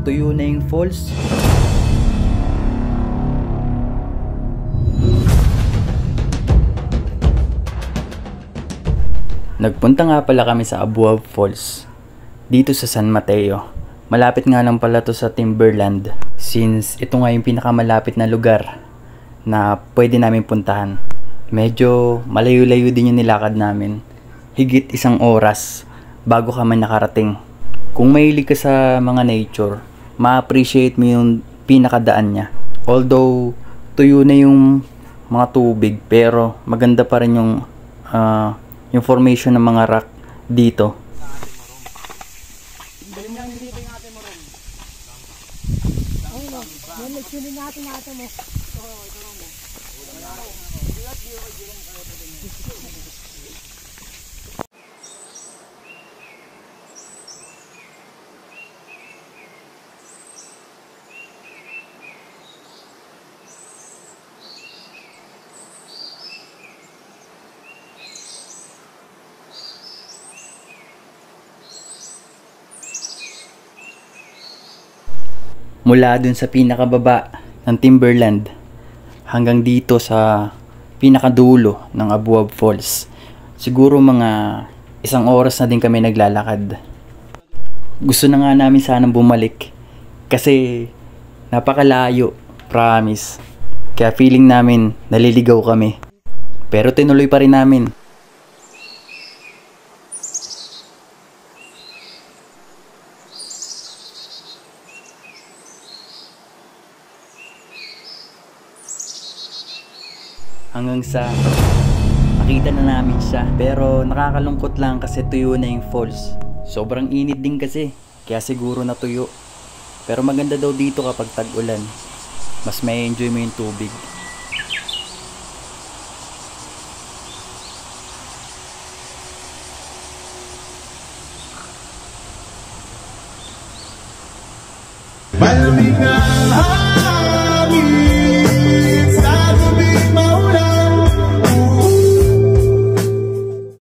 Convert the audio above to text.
tuyo na yung falls. Nagpunta nga pala kami sa Abuab Falls dito sa San Mateo. Malapit nga lang pala to sa Timberland, since ito nga yung pinakamalapit na lugar na pwede namin puntahan. Medyo malayo-layo din yung nilakad namin, higit 1 oras bago kami nakarating. Kung mahilig ka sa mga nature, ma-appreciate mo yung pinakadaan niya. Although tuyo na yung mga tubig, pero maganda pa rin yung formation ng mga rock dito. Mula dun sa pinakababa ng Timberland hanggang dito sa pinakadulo ng Abuab Falls, siguro mga 1 oras na din kami naglalakad. Gusto na nga namin sanang bumalik kasi napakalayo, promise. Kaya feeling namin naliligaw kami, pero tinuloy pa rin namin. Hanggang sa nakita na namin siya. Pero nakakalungkot lang kasi tuyo na yung falls. Sobrang init din kasi, kaya siguro natuyo. Pero maganda daw dito kapag tag-ulan. Mas may enjoy mo yung tubig. Balmingan